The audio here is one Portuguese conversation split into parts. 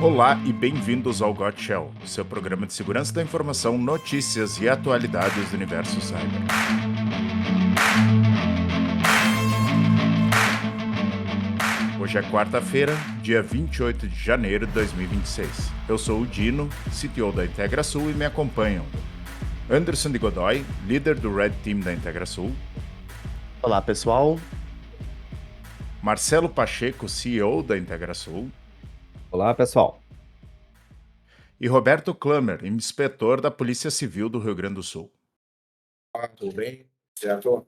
Olá e bem-vindos ao Got Shell, seu programa de segurança da informação, notícias e atualidades do universo cyber. Hoje é quarta-feira, dia 28 de janeiro de 2026. Eu sou o Dino, CTO da IntegraSul, e me acompanham Anderson de Godoy, líder do Red Team da IntegraSul. Olá, pessoal. Marcelo Pacheco, CEO da IntegraSul. Olá, pessoal. E Roberto Klammer, inspetor da Polícia Civil do Rio Grande do Sul. Tudo bem? Certo?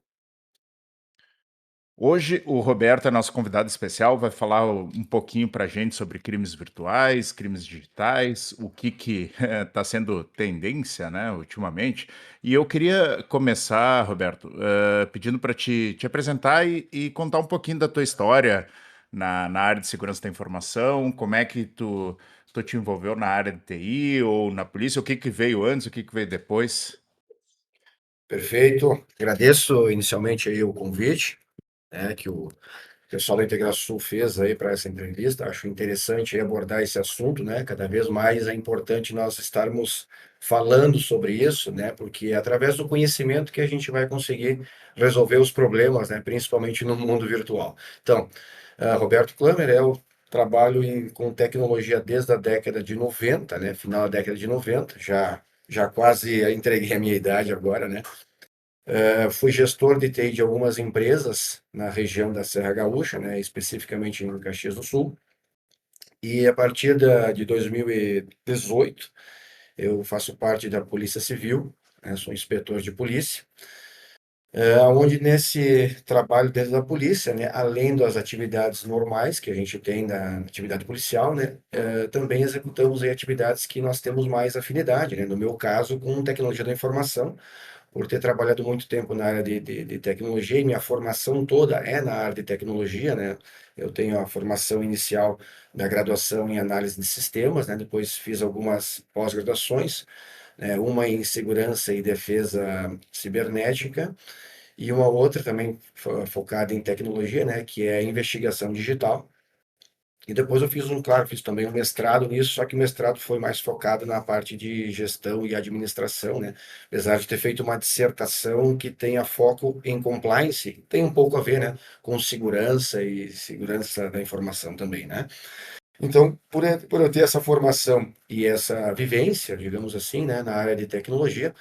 Hoje o Roberto é nosso convidado especial, vai falar um pouquinho para a gente sobre crimes virtuais, crimes digitais, o que está sendo tendência, né, ultimamente. E eu queria começar, Roberto, pedindo para te apresentar e contar um pouquinho da tua história na área de segurança da informação, como é que tu te envolveu na área de TI ou na polícia, o que veio antes, o que veio depois. Perfeito. Agradeço inicialmente aí o convite, né, que o pessoal da IntegraSul fez aí para essa entrevista. Acho interessante aí abordar esse assunto, né? Cada vez mais é importante nós estarmos falando sobre isso, né? Porque é através do conhecimento que a gente vai conseguir resolver os problemas, né? Principalmente no mundo virtual. Então, Roberto Klammer, eu trabalho com tecnologia desde a década de 90, né? Final da década de 90, já quase entreguei a minha idade agora, né? Fui gestor de TI de algumas empresas na região da Serra Gaúcha, né, especificamente em Caxias do Sul. E a partir de 2018, eu faço parte da Polícia Civil, né, sou inspetor de polícia, onde nesse trabalho dentro da polícia, né, além das atividades normais que a gente tem na atividade policial, né, também executamos aí atividades que nós temos mais afinidade, né, no meu caso, com tecnologia da informação, por ter trabalhado muito tempo na área de tecnologia, e minha formação toda é na área de tecnologia, né? Eu tenho a formação inicial da graduação em análise de sistemas, né? Depois fiz algumas pós-graduações, né? Uma em segurança e defesa cibernética, e uma outra também focada em tecnologia, né? Que é investigação digital. E depois eu fiz também um mestrado nisso, só que o mestrado foi mais focado na parte de gestão e administração, né? Apesar de ter feito uma dissertação que tenha foco em compliance, tem um pouco a ver, né, com segurança e segurança da informação também, né? Então, por eu ter essa formação e essa vivência, digamos assim, né, na área de tecnologia,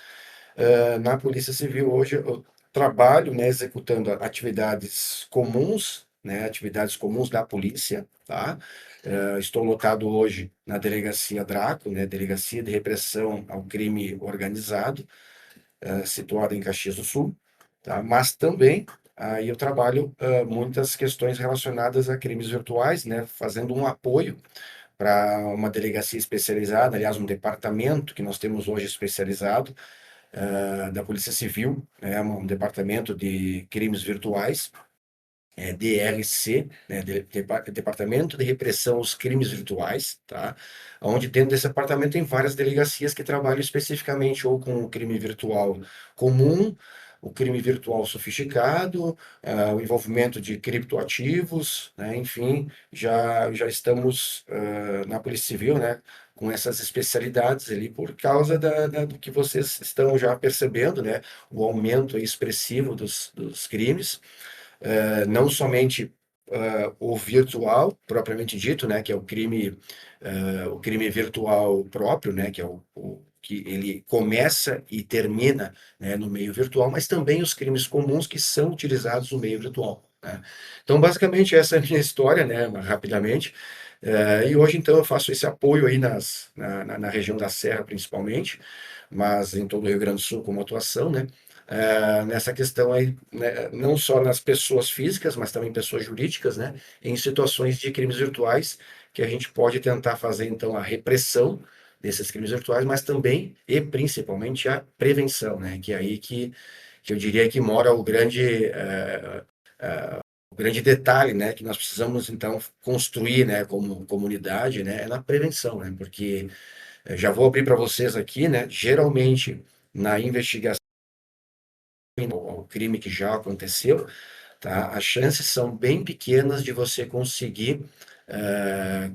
na Polícia Civil hoje eu trabalho, né, executando atividades comuns, né, atividades comuns da polícia, tá? Estou lotado hoje na Delegacia Draco, né, Delegacia de Repressão ao Crime Organizado, situada em Caxias do Sul, tá? Mas também aí eu trabalho muitas questões relacionadas a crimes virtuais, né, fazendo um apoio para uma delegacia especializada, aliás, um departamento que nós temos hoje especializado, da Polícia Civil, é um departamento de crimes virtuais, DRC, né, Departamento de Repressão aos Crimes Virtuais, tá? Onde dentro desse departamento tem várias delegacias que trabalham especificamente ou com o crime virtual comum, o crime virtual sofisticado, o envolvimento de criptoativos, né? Enfim, já estamos na Polícia Civil, né, com essas especialidades ali por causa do que vocês estão já percebendo, né? O aumento aí expressivo dos crimes, não somente o virtual propriamente dito, né, que é o crime virtual próprio, né, que é o que ele começa e termina, né, no meio virtual, mas também os crimes comuns que são utilizados no meio virtual, né? Então, basicamente, essa é a minha história, né, rapidamente. E hoje, então, eu faço esse apoio aí na região da Serra, principalmente, mas em todo o Rio Grande do Sul como atuação, né? Nessa questão aí, né, não só nas pessoas físicas, mas também pessoas jurídicas, né, em situações de crimes virtuais, que a gente pode tentar fazer, então, a repressão desses crimes virtuais, mas também e principalmente a prevenção, né, que é aí que eu diria que mora o grande detalhe, né, que nós precisamos, então, construir, né, como comunidade, né, é na prevenção, né, porque já vou abrir para vocês aqui, né, geralmente na investigação ao crime que já aconteceu, tá? As chances são bem pequenas de você conseguir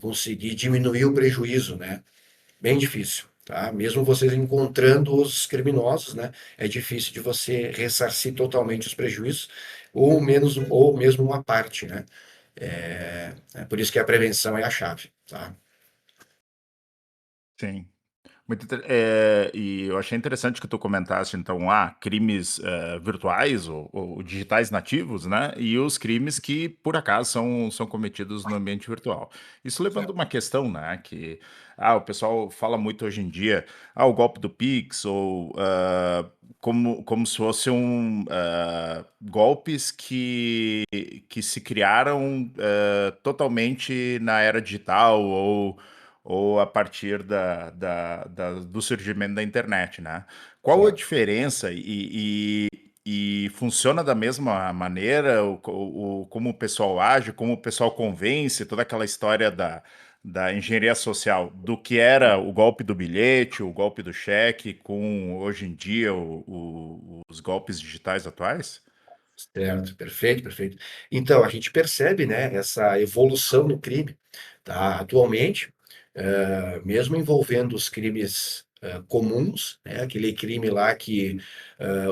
conseguir diminuir o prejuízo, né? Bem difícil, tá? Mesmo vocês encontrando os criminosos, né? É difícil de você ressarcir totalmente os prejuízos, ou menos, ou mesmo uma parte, né? É por isso que a prevenção é a chave, tá? Sim. E eu achei interessante que tu comentaste, então, crimes virtuais ou digitais nativos, né? E os crimes que, por acaso, são cometidos no ambiente virtual. Isso levando Certo. uma questão, né? Que o pessoal fala muito hoje em dia, o golpe do Pix, ou como se fossem golpes que se criaram totalmente na era digital ou a partir do surgimento da internet, né? Qual a Certo. diferença e funciona da mesma maneira? Como o pessoal age, como o pessoal convence, toda aquela história da engenharia social, do que era o golpe do bilhete, o golpe do cheque, com hoje em dia os golpes digitais atuais? Certo, perfeito, perfeito. Então, a gente percebe, né, essa evolução no crime, tá? Atualmente, mesmo envolvendo os crimes comuns, né, aquele crime lá que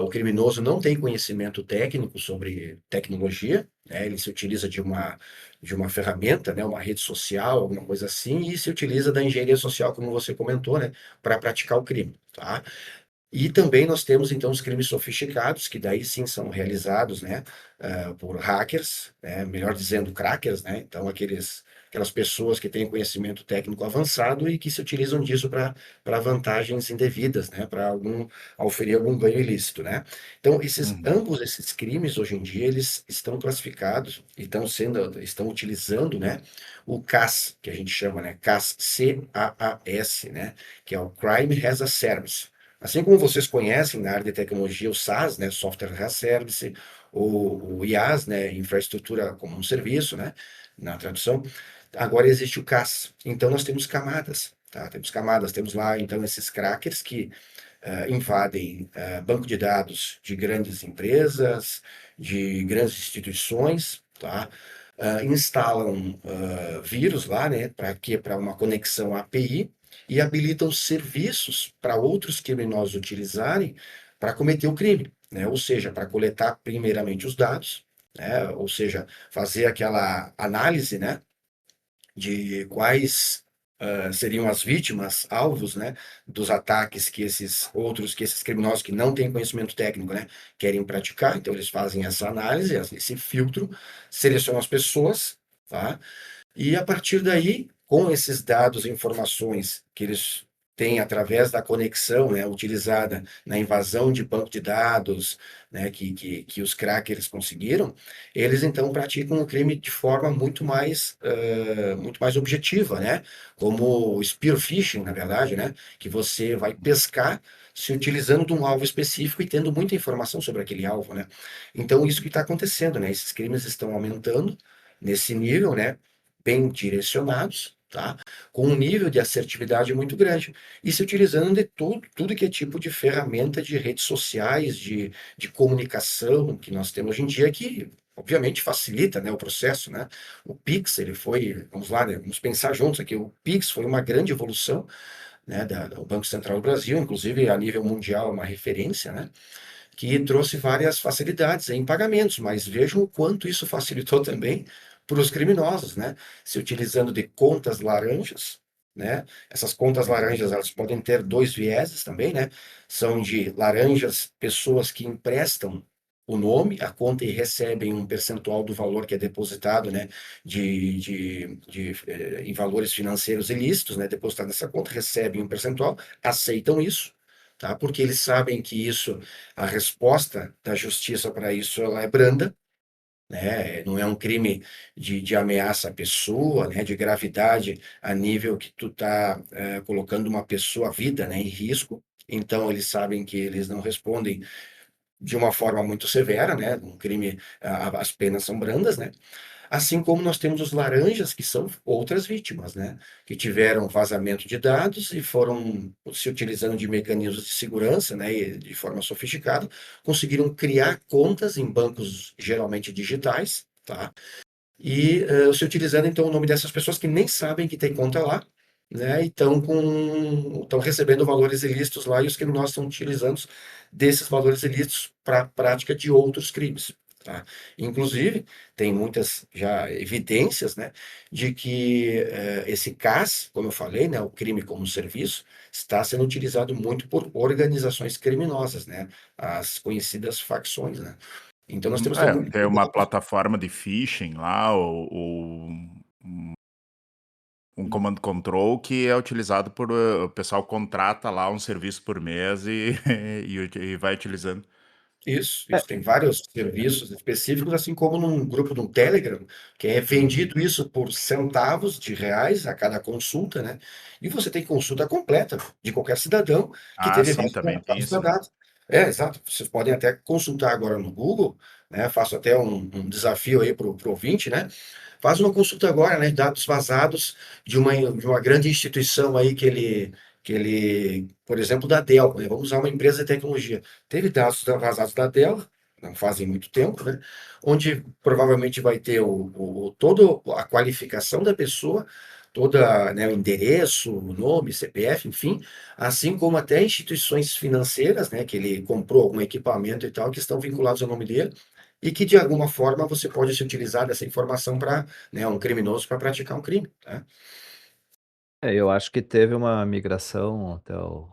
o criminoso não tem conhecimento técnico sobre tecnologia, né, ele se utiliza de uma ferramenta, né, uma rede social, alguma coisa assim, e se utiliza da engenharia social, como você comentou, né, para praticar o crime, tá? E também nós temos, então, os crimes sofisticados, que daí sim são realizados, né, por hackers, né, melhor dizendo, crackers, né, então aquelas pessoas que têm conhecimento técnico avançado e que se utilizam disso para vantagens indevidas, né, para oferir algum ganho ilícito, né. Então, Uhum, ambos esses crimes, hoje em dia, eles estão classificados e estão utilizando, né, o CAS, que a gente chama, né, CAS, C-A-A-S, né, que é o Crime as a Service. Assim como vocês conhecem na área de tecnologia o SaaS, né, Software as a Service, o IaaS, né, Infraestrutura como um Serviço, né, na tradução, agora existe o CaaS. Então nós temos camadas, tá? Temos camadas, temos lá então esses crackers que invadem banco de dados de grandes empresas, de grandes instituições, tá? Instalam vírus lá, né? Para quê? Para uma conexão API e habilitam serviços para outros criminosos utilizarem para cometer o crime, né? Ou seja, para coletar primeiramente os dados, né? Ou seja, fazer aquela análise, né? De quais seriam as vítimas, alvos, né, dos ataques que esses criminosos que não têm conhecimento técnico, né, querem praticar. Então eles fazem essa análise, esse filtro, selecionam as pessoas, tá? E a partir daí, com esses dados e informações que eles têm através da conexão, né, utilizada na invasão de banco de dados, né, que os crackers conseguiram, eles então praticam o crime de forma muito mais objetiva, né, como o spear phishing, na verdade, né, que você vai pescar se utilizando de um alvo específico e tendo muita informação sobre aquele alvo, né. Então, isso que está acontecendo, né, esses crimes estão aumentando nesse nível, né, bem direcionados, tá? Com um nível de assertividade muito grande e se utilizando de tudo que é tipo de ferramenta de redes sociais, de comunicação que nós temos hoje em dia, que obviamente facilita, né, o processo, né? O Pix, ele foi, vamos lá, né, vamos pensar juntos aqui, o Pix foi uma grande evolução, né, do Banco Central do Brasil, inclusive a nível mundial é uma referência, né? Que trouxe várias facilidades em pagamentos, mas vejam o quanto isso facilitou também para os criminosos, né? Se utilizando de contas laranjas, né? Essas contas laranjas, elas podem ter dois vieses também, né? São de laranjas, pessoas que emprestam o nome, a conta e recebem um percentual do valor que é depositado, né, em valores financeiros ilícitos, né, depositado nessa conta, recebem um percentual, aceitam isso, tá? Porque eles sabem que isso, a resposta da justiça para isso, ela é branda, né? Não é um crime de ameaça à pessoa, né? De gravidade a nível que tu tá colocando uma pessoa, a vida, né, em risco. Então eles sabem que eles não respondem de uma forma muito severa, né? Um crime, as penas são brandas, né? Assim como nós temos os laranjas, que são outras vítimas, né? Que tiveram vazamento de dados e foram se utilizando de mecanismos de segurança, né? E de forma sofisticada, conseguiram criar contas em bancos geralmente digitais, tá? e se utilizando então o nome dessas pessoas que nem sabem que tem conta lá, né? E estão recebendo valores ilícitos lá e os criminosos estão utilizando desses valores ilícitos para a prática de outros crimes. Tá? Inclusive, tem muitas já evidências, né, de que esse CAS, como eu falei, né, o crime como serviço, está sendo utilizado muito por organizações criminosas, né, as conhecidas facções, né. Então nós temos que ter muito Tem uma cuidado. plataforma de phishing lá, ou um comando control que é utilizado por o pessoal contrata lá um serviço por mês e e vai utilizando. Isso. Tem vários serviços específicos, assim como num grupo no Telegram, que é Uhum. vendido isso por centavos de reais a cada consulta, né? E você tem consulta completa de qualquer cidadão que Ah, teve sim, vários também tem dados isso, né. tratados. É, exato. Vocês podem até consultar agora no Google, né? Faço até um desafio aí para o ouvinte, né? Faz uma consulta agora, né? Dados vazados de uma grande instituição aí por exemplo, da Dell, né? Vamos usar uma empresa de tecnologia. Teve dados vazados da Dell, não fazem muito tempo, né? Onde provavelmente vai ter toda a qualificação da pessoa, toda, né, o endereço, o nome, CPF, enfim, assim como até instituições financeiras, né, que ele comprou algum equipamento e tal, que estão vinculados ao nome dele, e que de alguma forma você pode se utilizar dessa informação para, né, um criminoso para praticar um crime, tá? Eu acho que teve uma migração, até o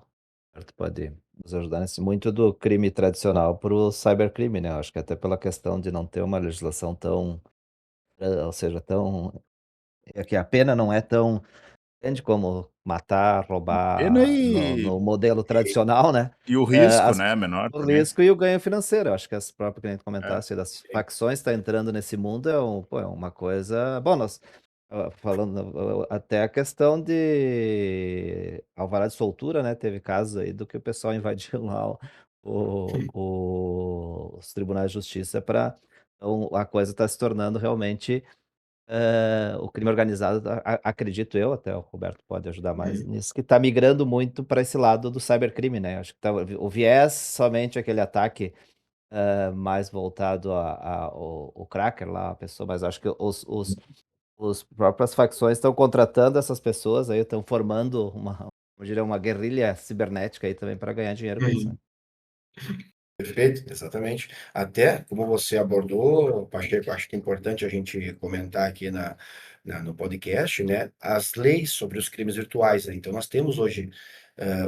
Roberto pode nos ajudar nesse, muito do crime tradicional para o cybercrime, né, eu acho que até pela questão de não ter uma legislação tão, ou seja, tão que a pena não é tão grande como matar, Pena roubar no modelo E, tradicional, né, e o risco, as né, menor o também. risco e o ganho financeiro. Eu acho que as próprias que nem tu É. comentasse das facções está entrando nesse mundo é uma coisa bom, nós, falando até a questão de alvará de soltura, né, teve casos aí do que o pessoal invadiu lá os tribunais de justiça para, então a coisa está se tornando realmente, o crime organizado, acredito eu, até o Roberto pode ajudar mais nisso, que está migrando muito para esse lado do cybercrime, né, acho que tá o viés somente aquele ataque, mais voltado a o cracker lá, a pessoa, mas acho que os próprias facções estão contratando essas pessoas aí, estão formando uma, eu diria, uma guerrilha cibernética aí também para ganhar dinheiro com isso, né. Uhum. Perfeito, exatamente. Até como você abordou, Pacheco, acho que é importante a gente comentar aqui no podcast, né, as leis sobre os crimes virtuais, né? Então, nós temos hoje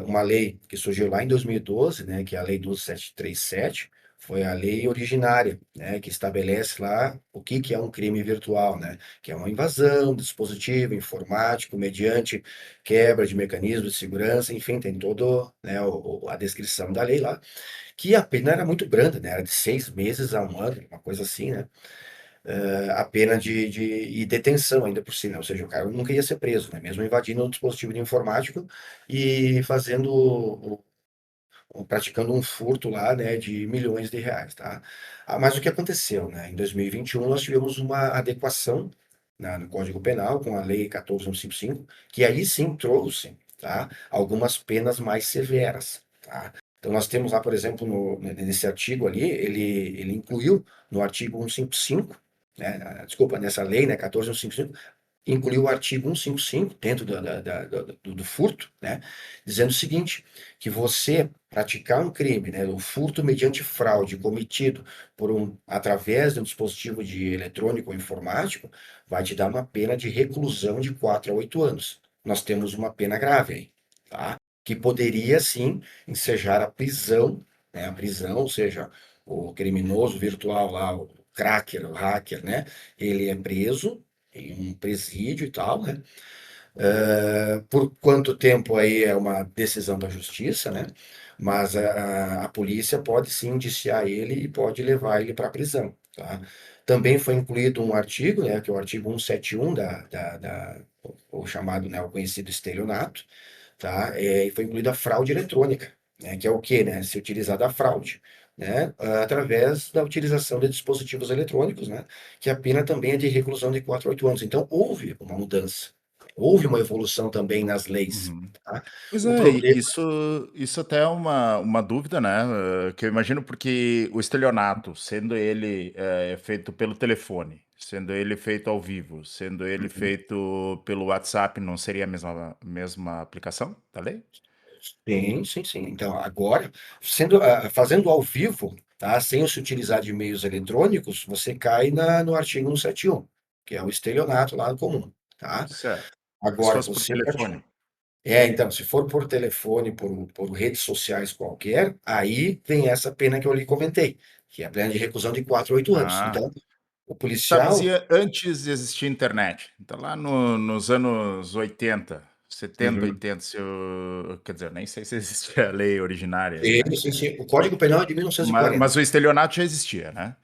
uma lei que surgiu lá em 2012, né, que é a Lei 12737, foi a lei originária, né, que estabelece lá o que que é um crime virtual, né, que é uma invasão do dispositivo informático mediante quebra de mecanismos de segurança, enfim, tem todo, né, a descrição da lei lá, que a pena era muito branda, né, era de 6 meses a 1 ano, uma coisa assim, né, a pena e detenção ainda por cima, ou seja, o cara nunca ia ser preso, né, mesmo invadindo um dispositivo de informático e fazendo praticando um furto lá, né, de milhões de reais, tá. Mas o que aconteceu, né, em 2021 nós tivemos uma adequação no Código Penal com a Lei 14.155, que aí sim trouxe, tá, algumas penas mais severas, tá. Então nós temos lá, por exemplo, nesse artigo ali, ele incluiu no artigo 155, né, desculpa, nessa lei, né, 14.155, incluiu o artigo 155 dentro do furto, né, dizendo o seguinte, que você praticar um crime, né, o furto mediante fraude cometido através de um dispositivo de eletrônico ou informático, vai te dar uma pena de reclusão de 4 a 8 anos. Nós temos uma pena grave aí, tá? Que poderia sim ensejar a prisão, né, a prisão, ou seja, o criminoso virtual lá, o cracker, o hacker, né, ele é preso em um presídio e tal, né? Por quanto tempo aí é uma decisão da justiça, né? Mas a polícia pode sim indiciar ele e pode levar ele para a prisão, tá? Também foi incluído um artigo, né, que é o artigo 171 o chamado, né, o conhecido estelionato, tá? E foi incluída a fraude eletrônica, né, que é o quê, né? Se utilizar da fraude, né, através da utilização de dispositivos eletrônicos, né, que a pena também é de reclusão de 4 a 8 anos. Então, houve uma mudança, Houve uma evolução também nas leis, Uhum. tá? Pois O é, problema isso até é uma dúvida, né, que eu imagino, porque o estelionato, sendo ele, feito pelo telefone, sendo ele feito ao vivo, sendo ele feito pelo WhatsApp, não seria a mesma aplicação da lei? sim, sim, sim. Então, agora, fazendo ao vivo, tá? Sem se utilizar de meios eletrônicos, você cai no artigo 171, que é o estelionato lá comum, tá? Certo. Se Agora, fosse por você telefone. então, se for por telefone, por redes sociais qualquer, aí vem essa pena que eu lhe comentei, que é a pena de reclusão de 4 a 8 anos. Ah. Então, o Tá, mas policial. e antes de existir internet? Então lá nos anos 80, 70, Uhum. 80, se eu quer dizer, eu nem sei se existia a lei originária, Sim, né. sim, sim. O Código Penal é de Ma 1940. mas o estelionato já existia, né.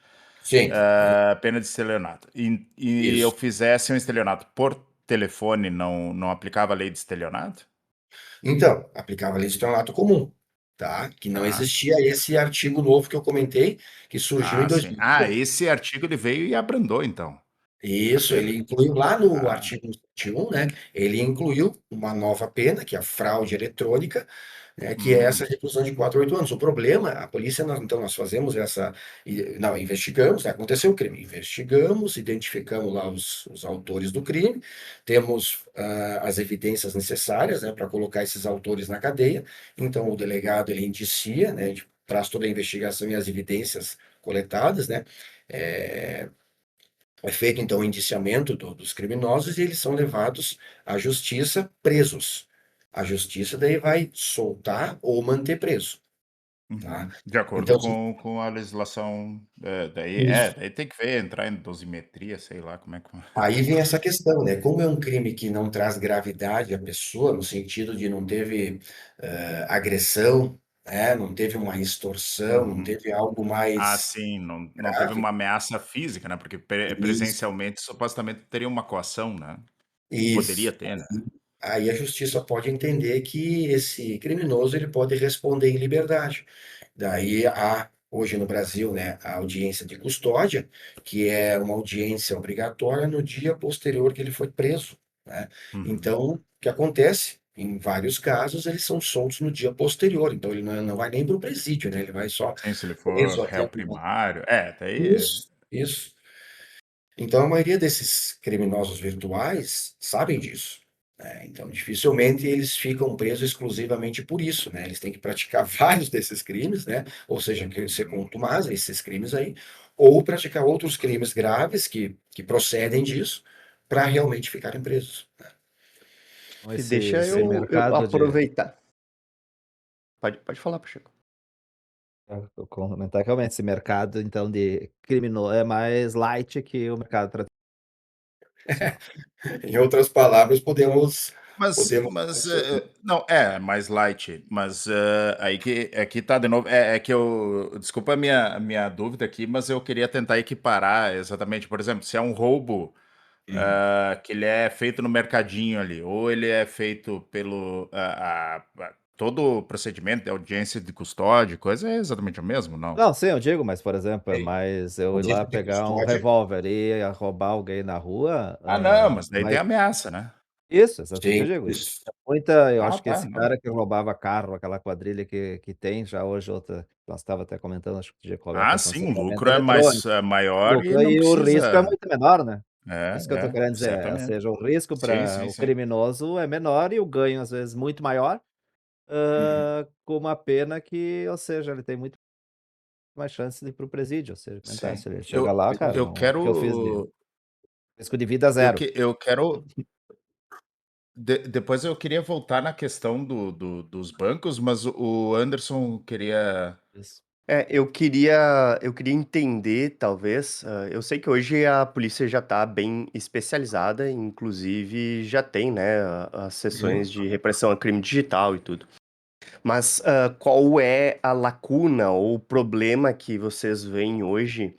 Sim, Pena de estelionato. E eu isso. fizesse um estelionato por telefone, não aplicava a lei de estelionato? Então, aplicava a lei de estelionato comum, tá? Que não Tá. existia esse artigo novo que eu comentei, que surgiu em Ah, sim. Ah, 2018. esse artigo ele veio e abrandou então, a Isso, pena. ele incluiu lá no Ah, artigo 171, né? Ele incluiu uma nova pena, que é a fraude eletrônica, né, que é essa hum, reclusão de 4 a 8 anos. O problema, a polícia, então nós fazemos não, investigamos, né, aconteceu o crime, investigamos, identificamos lá os autores do crime, temos as evidências necessárias, né, para colocar esses autores na cadeia, então o delegado, ele indicia, né, a gente traz toda a investigação e as evidências coletadas, né, é, é feito então o indiciamento dos criminosos e eles são levados à justiça presos. A justiça daí vai soltar ou manter preso, tá? de acordo Então, com a legislação, isso. daí tem que ver, entrar em dosimetria, sei lá como é que Aí vem essa questão, né? Como é um crime que não traz gravidade à pessoa, no sentido de não teve agressão, né? Não teve uma extorsão, não Uhum. teve algo Ah, mais sim, não teve grave. uma ameaça física, né, porque Isso. presencialmente, supostamente, teria uma coação, né. Poderia Isso. ter, né. Aí a justiça pode entender que esse criminoso ele pode responder em liberdade. Daí há, hoje no Brasil, né, a audiência de custódia, que é uma audiência obrigatória no dia posterior que ele foi preso, né? Uhum. Então, o que acontece? Em vários casos, eles são soltos no dia posterior, então ele não vai nem para o presídio, né? Ele vai só Sim, se ele for preso réu até. primário daí Isso, isso. Então, a maioria desses criminosos virtuais sabem disso, né? Então, dificilmente eles ficam presos exclusivamente por isso, né? Eles têm que praticar vários desses crimes, né? Ou seja, que ser uhum. contumaz a esses crimes aí, ou praticar outros crimes graves que procedem disso, para realmente ficarem presos. Então E esse deixa esse eu mercado de aproveitar. Pode falar, Pacheco. eu comentar que realmente esse mercado então de crimino é mais light que o mercado tradicional. Em outras palavras, podemos Mas, assim. não, mais light, mas, aí que tá de novo, que eu desculpa a minha dúvida aqui, mas eu queria tentar equiparar exatamente, por exemplo, se é um roubo, Uhum. que ele é feito no mercadinho ali, ou ele é feito pelo todo o procedimento de audiência de custódia, coisa é exatamente o mesmo, não? Não, sim, eu digo, mas, por exemplo, é Sim. mais eu ir lá Audiência de pegar um custódia. revólver e ir roubar alguém na rua, Ah, não, mas daí tem mas ameaça, né? isso, exato o que eu Sim, digo. isso. Eu Ah, acho que tá, esse não. cara que roubava carro, aquela quadrilha que tem já hoje outra nós estava até comentando, acho que podia cobrar a Ah, questão do sim, o saneamento lucro é mais eletrônico, maior e lucro não e o risco é precisa. muito menor, né. Isso que eu tô É, querendo dizer, ou certamente. seja, o risco Sim, para sim, o sim. criminoso é menor e o ganho, às vezes, muito maior, Uhum. com uma pena que, ou seja, ele tem muito mais chance de ir para o presídio, ou seja, comentar, Sim. se ele chega Eu lá, cara, eu não o que eu fiz de quero risco de vida eu zero. que eu quero depois eu queria voltar na questão dos bancos, mas o Anderson queria. Isso. Eu queria entender, talvez, eu sei que hoje a polícia já está bem especializada, inclusive já tem, né, as Uhum. sessões de repressão a crime digital e tudo. Mas, qual é a lacuna ou o problema que vocês veem hoje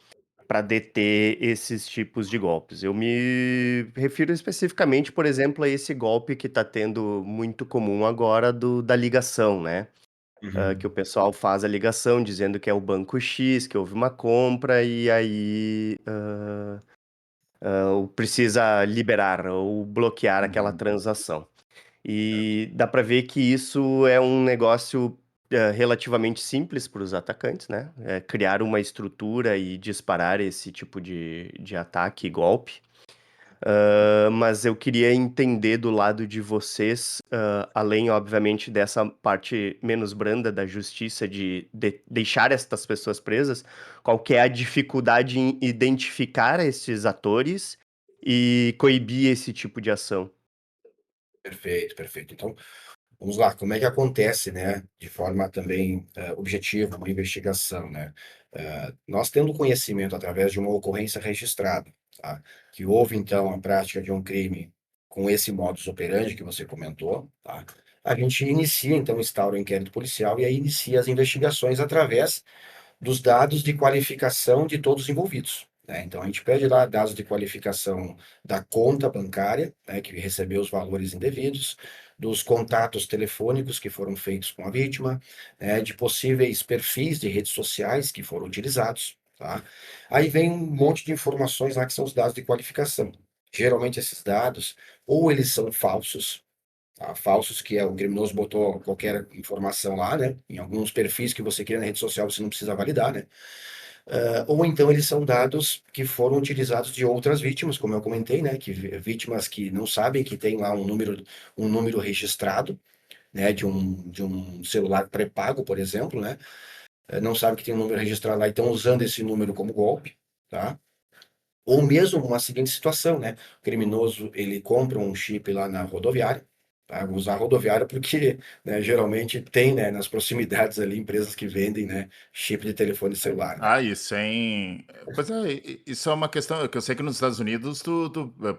para deter esses tipos de golpes? Eu me refiro especificamente, por exemplo, a esse golpe que está tendo muito comum agora da ligação, né? Que o Uhum. pessoal faz a ligação dizendo que é o banco X, que houve uma compra e aí, ou precisa liberar ou bloquear aquela Uhum. transação. Certo. E dá para ver que isso é um negócio, relativamente simples para os atacantes, né, criar uma estrutura e disparar esse tipo de ataque e golpe. Mas eu queria entender do lado de vocês, além, obviamente, dessa parte menos branda da justiça de deixar estas pessoas presas, qual que é a dificuldade em identificar esses atores e coibir esse tipo de ação? Perfeito, perfeito. Então, vamos lá, como é que acontece, né, de forma também objetiva, uma investigação, né? Nós tendo conhecimento através de uma ocorrência registrada, tá? Que houve então a prática de um crime com esse modus operandi que você comentou, tá? A gente inicia então, instaura o inquérito policial e aí inicia as investigações através dos dados de qualificação de todos os envolvidos, né? Então a gente pede lá dados de qualificação da conta bancária, né, que recebeu os valores indevidos, dos contatos telefônicos que foram feitos com a vítima, né, de possíveis perfis de redes sociais que foram utilizados, tá? Aí vem um monte de informações lá que são os dados de qualificação. Geralmente esses dados ou eles são falsos, tá? Falsos, que é o criminoso botou qualquer informação lá, né? Em alguns perfis que você cria na rede social, você não precisa validar, né? Ou então eles são dados que foram utilizados de outras vítimas, como eu comentei, né? Que vítimas que não sabem que tem lá um número registrado, né? De um celular pré-pago, por exemplo, né? Não sabem que tem um número registrado lá e estão usando esse número como golpe, tá? Ou mesmo uma seguinte situação, né? O criminoso, ele compra um chip lá na rodoviária, tá? Vou usar a rodoviária porque, né, geralmente tem, né, nas proximidades ali empresas que vendem, né, chip de telefone celular, né? Ah, e sem pois é, isso é uma questão que eu sei que nos Estados Unidos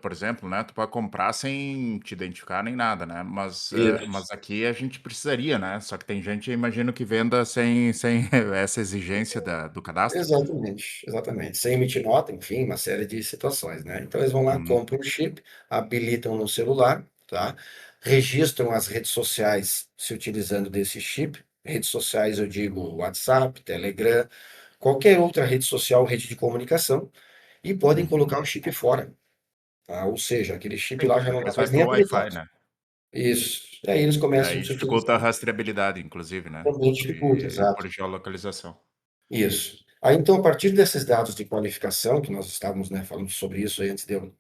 por exemplo, né, tu pode comprar sem te identificar nem nada, né, Isso. mas aqui a gente precisaria, né, só que tem gente, eu imagino, que venda sem essa exigência do cadastro. Exatamente, exatamente. Sem emitir nota, enfim, uma série de situações, né? Então eles vão lá, Uhum. compram o chip, habilitam no celular, tá? Registram as redes sociais se utilizando desse chip. Redes sociais, eu digo WhatsApp, Telegram, qualquer outra rede social, rede de comunicação, e podem Uhum. colocar o chip fora, tá? Ou seja, aquele chip Sim, lá porque já daí não dá eles vão mais nem pelo Wi-Fi, habilitado. né. Isso. E aí eles E começam a aí se dificulta a utilizar. rastreabilidade, inclusive, né, Também dificulta, por exato. geolocalização. Isso. Aí, então, a partir desses dados de qualificação, que nós estávamos, né, falando sobre isso aí antes de eu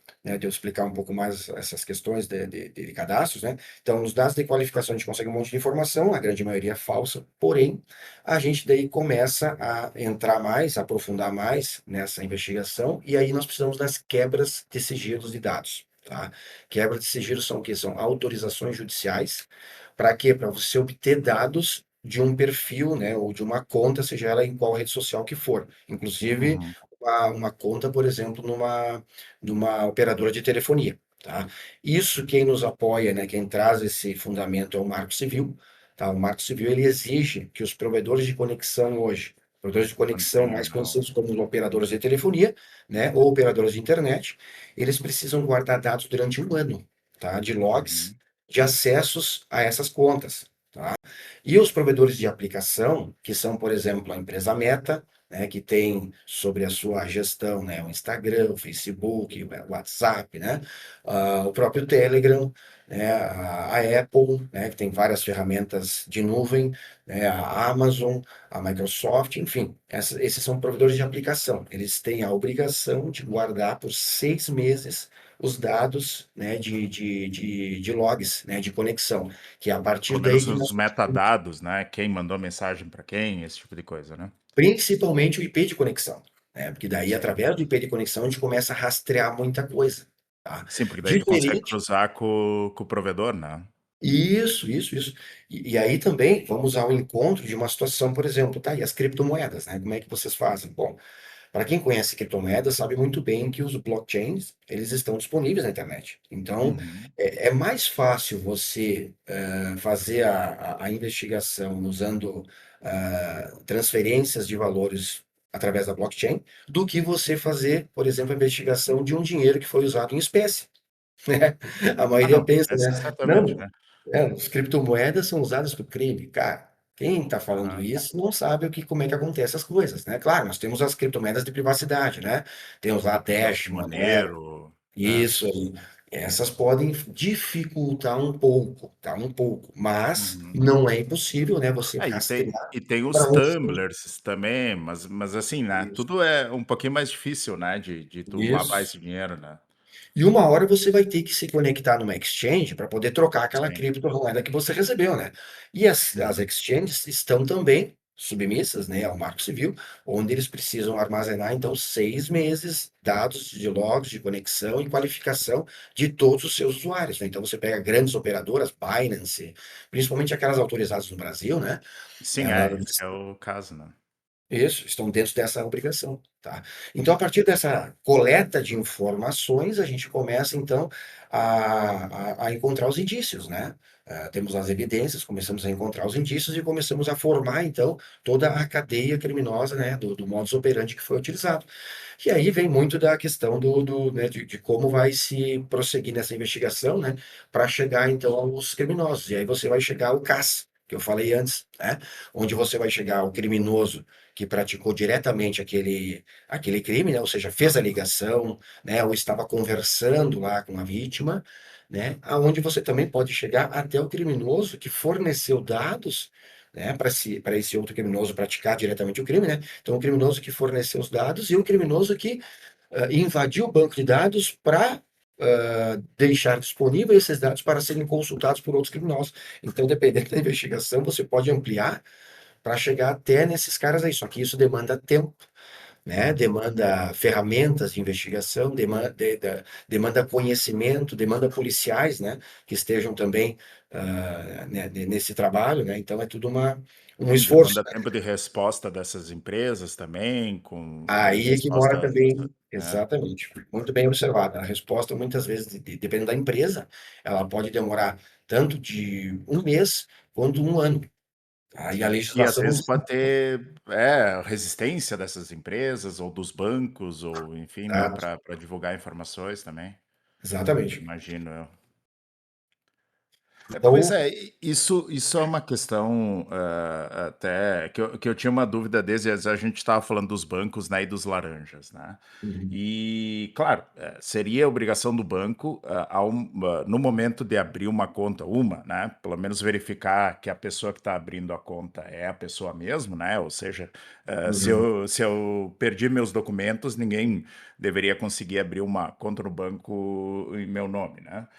explicar um pouco mais essas questões de cadastros, né? Então, nos dados de qualificação, a gente consegue um monte de informação, a grande maioria é falsa, porém, a gente daí começa a entrar mais, a aprofundar mais nessa investigação, e aí nós precisamos das quebras de sigilos de dados, tá? Quebra de sigilo são o quê? São autorizações judiciais. Para quê? Para você obter dados de um perfil, né, ou de uma conta, seja ela em qual rede social que for. Inclusive, Uhum. uma conta, por exemplo, numa operadora de telefonia, tá? Isso quem nos apoia, né, quem traz esse fundamento é o Marco Civil, tá? O Marco Civil, ele exige que os provedores de conexão hoje, provedores de conexão Mantenha, mais né, conhecidos como operadoras de telefonia, né, ou operadoras de internet, eles precisam guardar dados durante um ano, tá? De logs, uhum. de acessos a essas contas, tá? E os provedores de aplicação, que são, por exemplo, a empresa Meta, né, que tem sobre a sua gestão, né, o Instagram, o Facebook, o WhatsApp, né, o próprio Telegram, né, a Apple, né, que tem várias ferramentas de nuvem, né, a Amazon, a Microsoft, enfim, esses são provedores de aplicação. Eles têm a obrigação de guardar por 6 meses os dados, né, de logs, né, de conexão, que é a partir Pelo daí menos que os nós. metadados, né, quem mandou mensagem para quem, esse tipo de coisa, né. Principalmente o IP de conexão, né, porque daí Sim. através do IP de conexão a gente começa a rastrear muita coisa, tá. Sim, porque daí tu consegue Diferente. cruzar com o provedor, né. Isso, isso. E aí também vamos ao encontro de uma situação, por exemplo, tá, e as criptomoedas, né, como é que vocês fazem? Bom, para quem conhece criptomoedas, sabe muito bem que os blockchains, eles estão disponíveis na internet. Então, Uhum. é mais fácil você fazer a investigação usando transferências de valores através da blockchain do que você fazer, por exemplo, a investigação de um dinheiro que foi usado em espécie, né? A Ah, maioria não, pensa, essa né? certamente, Não, né. as criptomoedas são usadas para o crime. Cara, quem está falando Aham. isso não sabe como é que acontece as coisas, né? Claro, nós temos as criptomoedas de privacidade, né? Temos lá a Negócio de Dashman, né? Monero. É. Isso aí. Essas podem dificultar um pouco, tá? Um pouco, mas Uhum. não é impossível, né? Você É, rastrear e tem os para onde. tumblers também, mas assim, né, Isso. tudo é um pouquinho mais difícil, né, de tu lavar Isso. esse dinheiro, né. E uma hora você vai ter que se conectar numa exchange para poder trocar aquela Sim. criptomoeda que você recebeu, né? E as Uhum. exchanges estão também submissas, né, ao Marco Civil, onde eles precisam armazenar, então, 6 meses dados de logs de conexão e qualificação de todos os seus usuários, né? Então, você pega grandes operadoras, Binance, principalmente aquelas autorizadas no Brasil, né? Sim, esse Elas que é o caso, né. isso, estão dentro dessa obrigação, tá? Então, a partir dessa coleta de informações, a gente começa, então, a encontrar os indícios, né? Temos as evidências, começamos a encontrar os indícios e começamos a formar, então, toda a cadeia criminosa, né, do modus operandi que foi utilizado. E aí vem muito da questão né, de como vai se prosseguir nessa investigação, né, para chegar, então, aos criminosos. E aí você vai chegar ao CAS, que eu falei antes, né? Onde você vai chegar ao criminoso que praticou diretamente aquele crime, né? Ou seja, fez a ligação, né? Ou estava conversando lá com a vítima, né? Aonde você também pode chegar até o criminoso que forneceu dados, né? Para esse outro criminoso praticar diretamente o crime, né? Então, o criminoso que forneceu os dados e o criminoso que invadiu o banco de dados para deixar disponíveis esses dados para serem consultados por outros criminosos. Então, dependendo da investigação, você pode ampliar para chegar até nesses caras aí. Só que isso demanda tempo, né? Demanda ferramentas de investigação, demanda conhecimento, demanda policiais, né? Que estejam também né, nesse trabalho, né? Então é tudo um Sim, esforço, demanda né? tempo de resposta dessas empresas também, com Aí é que mora resposta, também, né. exatamente, muito bem observado. A resposta, muitas vezes, dependendo da empresa, ela pode demorar tanto de um mês quanto um ano. Aí a E às legislação não vezes diz. pode ter, resistência dessas empresas ou dos bancos ou enfim, né, Exato, para divulgar informações também, exatamente. imagino eu. Pois Então, é, isso é uma questão, até que eu tinha uma dúvida desde a gente estava falando dos bancos, né, e dos laranjas, né. uhum, E claro, seria obrigação do banco, no momento de abrir uma conta, né, pelo menos verificar que a pessoa que está abrindo a conta é a pessoa mesmo, né, ou seja, uhum, se eu perdi meus documentos, ninguém deveria conseguir abrir uma conta no banco em meu nome, né.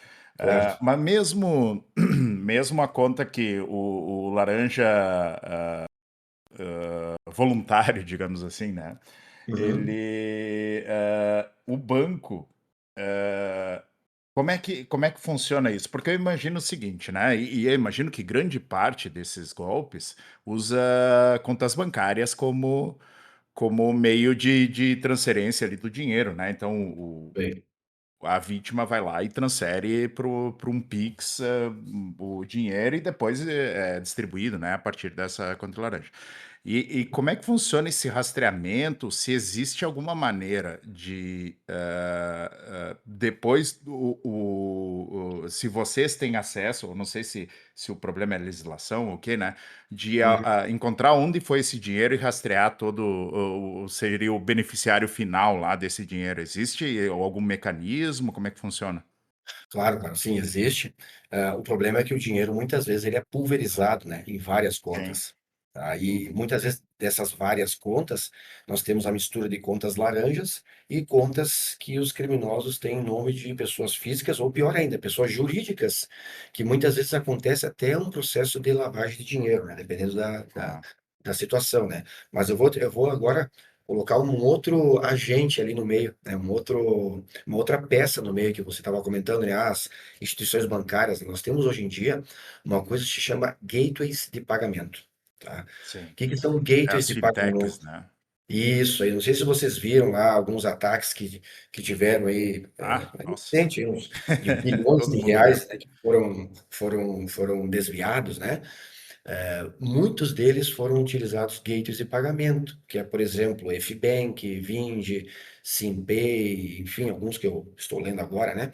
certo. Mas mesmo mesmo a conta que o laranja, voluntário, digamos assim, né, Uhum, o banco, como é que funciona isso? Porque eu imagino o seguinte, né, e eu imagino que grande parte desses golpes usa contas bancárias como meio de transferência ali do dinheiro, né, então bem, a vítima vai lá e transfere para um Pix, o dinheiro e depois é distribuído, né, a partir dessa conta laranja. E como é que funciona esse rastreamento? Se existe alguma maneira de, depois se vocês têm acesso, eu não sei se o problema é legislação ou o quê, né, de uhum. encontrar onde foi esse dinheiro e rastrear todo seria o beneficiário final lá desse dinheiro. Existe algum mecanismo? Como é que funciona? Claro, claro, sim, existe. O problema é que o dinheiro muitas vezes ele é pulverizado, né, em várias Sim. contas. Tá? E muitas vezes dessas várias contas, nós temos a mistura de contas laranjas e contas que os criminosos têm em nome de pessoas físicas ou pior ainda, pessoas jurídicas, que muitas vezes acontece até um processo de lavagem de dinheiro, né, dependendo Ah, da situação, né. Mas eu vou agora colocar um outro agente ali no meio, né, uma outra peça no meio que você estava comentando, né, as instituições bancárias, nós temos hoje em dia uma coisa que se chama gateways de pagamento, tá. sim. O que que são É gateways as de fintechs, pagamento? né. Isso aí, não sei se vocês viram lá alguns ataques que tiveram aí, Nossa. recente, aí uns de bilhões Todo de mundo viu. reais, né, que foram desviados, né. Muitos deles foram utilizados gateways de pagamento, que é, por exemplo, Fbank, Vind, Simpay, enfim, alguns que eu estou lendo agora, né?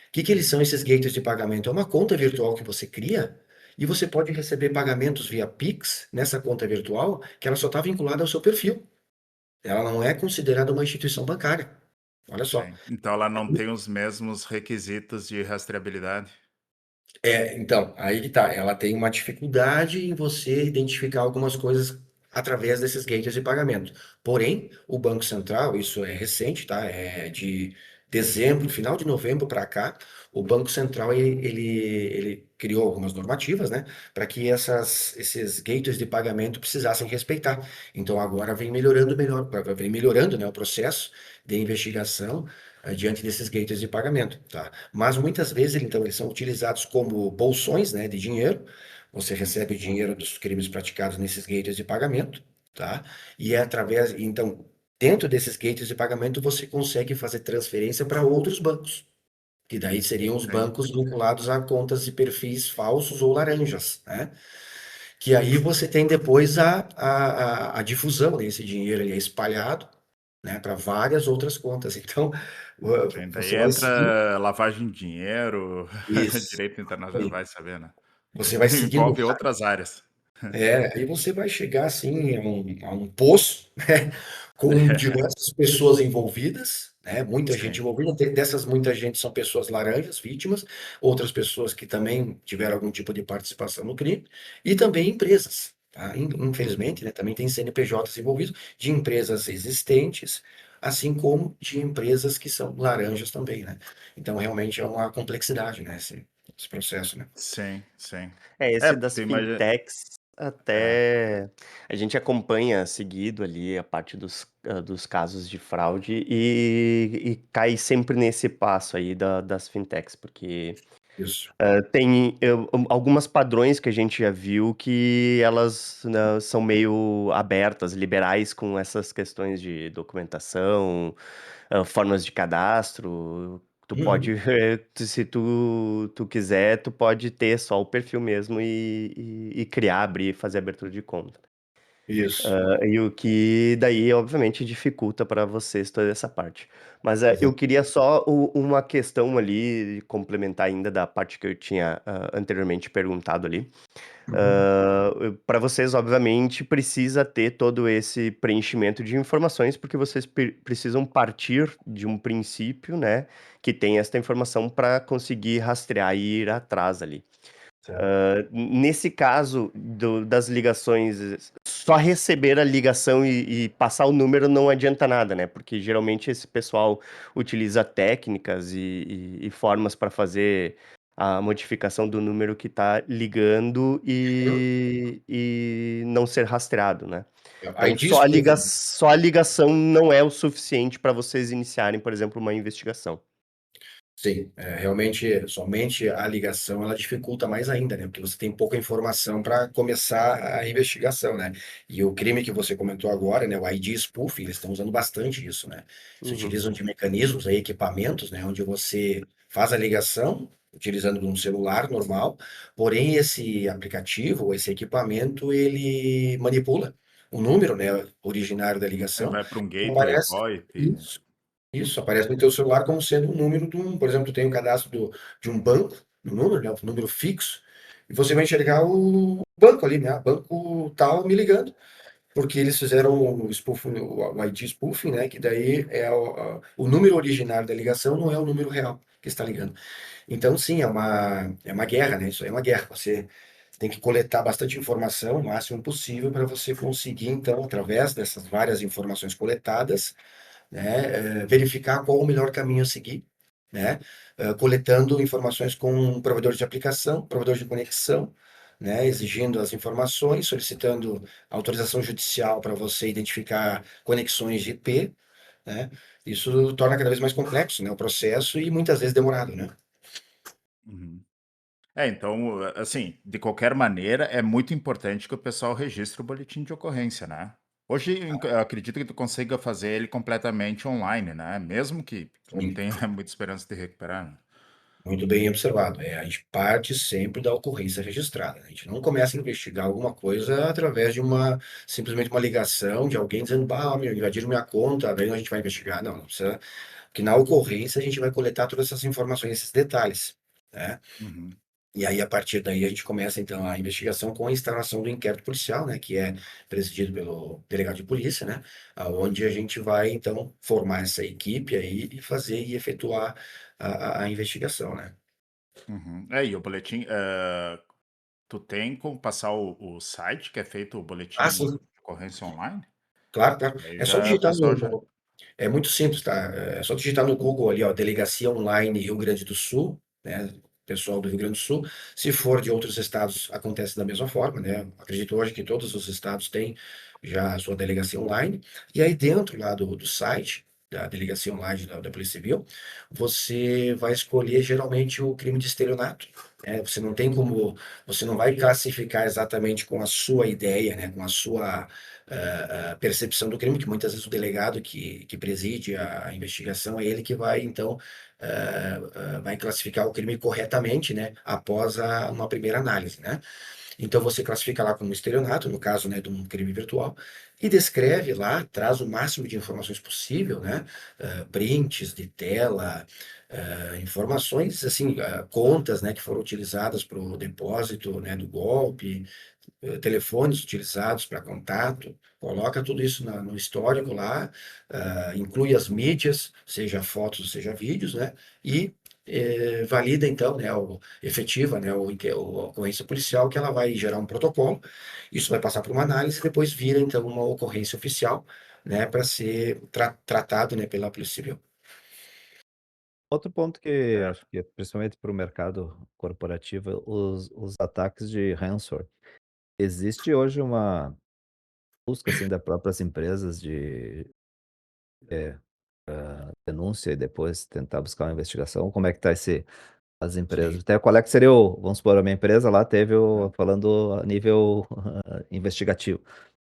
O que que eles Uhum. são esses gateways de pagamento? É uma conta virtual que você cria e você pode receber pagamentos via Pix nessa conta virtual, que ela só está vinculada ao seu perfil. Ela não é considerada uma instituição bancária. Olha só. sim. Então ela não tem os mesmos requisitos de rastreabilidade? Então, aí que tá. Ela tem uma dificuldade em você identificar algumas coisas através desses gateways de pagamento. Porém, o Banco Central, isso é recente, tá? É de dezembro, final de novembro para cá, o Banco Central ele criou algumas normativas, né, para que esses gateways de pagamento precisassem respeitar. Então agora vem melhorando, né, o processo de investigação diante desses gateways de pagamento, tá? Mas muitas vezes, então, eles são utilizados como bolsões, né, de dinheiro. Você recebe dinheiro dos crimes praticados nesses gateways de pagamento, tá? E é através, então, dentro desses gateways de pagamento, você consegue fazer transferência para outros bancos, que daí seriam os Sim, bancos vinculados a contas e perfis falsos ou laranjas, né? Que aí você tem depois a difusão desse dinheiro, ele é espalhado, né, para várias outras contas. Então, sim. Daí você vai seguir entra lavagem de dinheiro, isso. direito internacional, vai saber, né? Você vai seguindo, Envolve outras áreas. aí você vai chegar assim a um poço, né, com diversas pessoas envolvidas, né, muita gente Sim, envolvida. Dessas muita gente são pessoas laranjas, vítimas, outras pessoas que também tiveram algum tipo de participação no crime, e também empresas. Tá? uhum. Infelizmente, né, também tem CNPJs envolvidos de empresas existentes, assim como de empresas que são laranjas também, né? Então, realmente é uma complexidade, né, esse processo, né? Sim, sim. É, Esse porque das tu imagina fintechs é, até a gente acompanha seguido ali a parte dos casos de fraude e cai sempre nesse passo aí das fintechs, porque Isso. tem algumas padrões que a gente já viu que elas, né, são meio abertas, liberais com essas questões de documentação, formas de cadastro. Tu pode, Uhum. se tu quiser, tu pode ter só o perfil mesmo e criar, abrir, fazer abertura de conta. Isso. E o que daí, obviamente, dificulta para vocês toda essa parte. Mas eu Exato. queria só uma questão ali, complementar ainda da parte que eu tinha anteriormente perguntado ali. Uhum. Para vocês, obviamente, precisa ter todo esse preenchimento de informações, porque vocês precisam partir de um princípio, né, que tem esta informação para conseguir rastrear e ir atrás ali. Certo. Nesse caso das ligações, só receber a ligação e passar o número não adianta nada, né? Porque geralmente esse pessoal utiliza técnicas e formas para fazer a modificação do número que está ligando Uhum. e não ser rastreado, né? Então ID spoofing. só a ligação não é o suficiente para vocês iniciarem, por exemplo, uma investigação. Sim, realmente somente a ligação ela dificulta mais ainda, né? Porque você tem pouca informação para começar a investigação, né? E o crime que você comentou agora, né? O ID spoofing, eles estão usando bastante isso, né? Se Uhum. utilizam de mecanismos aí, equipamentos, né? Onde você faz a ligação utilizando um celular normal, porém esse aplicativo, ou esse equipamento, ele manipula o número, né? Originário da aí ligação. vai para um gateway Aparece VoIP. isso. Isso, aparece no teu celular como sendo um número por exemplo, tu tem um cadastro de um banco, um número, né, um número fixo, e você vai enxergar o banco ali, né, banco tal me ligando, porque eles fizeram o spoofing, o ID spoofing, né, que daí é o número originário da ligação não é o número real que está ligando. Então, sim, é uma guerra, né, isso é uma guerra, você tem que coletar bastante informação, o máximo possível, para você conseguir, então, através dessas várias informações coletadas, né, verificar qual o melhor caminho a seguir, né, coletando informações com provedores de aplicação, provedores de conexão, né, exigindo as informações, solicitando autorização judicial para você identificar conexões de IP, né, isso torna cada vez mais complexo, né, o processo e muitas vezes demorado, né. Uhum. É, então, assim, de qualquer maneira, é muito importante que o pessoal registre o boletim de ocorrência, né? Hoje, eu acredito que tu consiga fazer ele completamente online, né? Mesmo que tu não Sim, tenha muita esperança de recuperar, né? muito bem observado. A gente parte sempre da ocorrência registrada, né? A gente não começa a investigar alguma coisa através de simplesmente uma ligação de alguém dizendo, bah, meu, invadiram minha conta, daí a gente vai investigar. Não, não precisa, porque na ocorrência a gente vai coletar todas essas informações, esses detalhes, né? Uhum. E aí, a partir daí, a gente começa, então, a investigação com a instalação do inquérito policial, né, que é presidido pelo delegado de polícia, né, aonde a gente vai, então, formar essa equipe aí e fazer e efetuar a investigação, né. Uhum. E o boletim, tu tem como passar o site que é feito o Ah, boletim sim, de ocorrência online? claro, claro. Aí É só já o digitar pessoal já é muito simples, tá? É só digitar no Google ali, ó, Delegacia Online Rio Grande do Sul, né? Pessoal do Rio Grande do Sul. Se for de outros estados, acontece da mesma forma, né? Acredito hoje que todos os estados têm já a sua delegacia online. E aí, dentro lá do site da delegacia online da Polícia Civil, você vai escolher geralmente o crime de estelionato. Você não tem como, você não vai classificar exatamente com a sua ideia, né? Com a sua a percepção do crime, que muitas vezes o delegado que preside a investigação é ele que vai, então, vai classificar o crime corretamente, né, após uma primeira análise, né? Então você classifica lá como estelionato, no caso, né, de um crime virtual, e descreve lá, traz o máximo de informações possível, né, prints de tela, informações, assim, contas, né, que foram utilizadas para o depósito, né, do golpe, telefones utilizados para contato, coloca tudo isso no histórico lá, inclui as mídias, seja fotos, seja vídeos, né? E valida então, né, efetiva, né, a ocorrência policial, que ela vai gerar um protocolo, isso vai passar por uma análise e depois vira então uma ocorrência oficial, né, para ser tratado, né, pela Polícia Civil. Outro ponto que é. acho que principalmente para o mercado corporativo, os ataques de ransomware. Existe hoje uma busca, assim, das próprias empresas de, eh, denúncia e depois tentar buscar uma investigação? Como é que tá esse as empresas? Sim. Até qual é que seria o vamos supor, a minha empresa lá teve Né. falando a nível investigativo.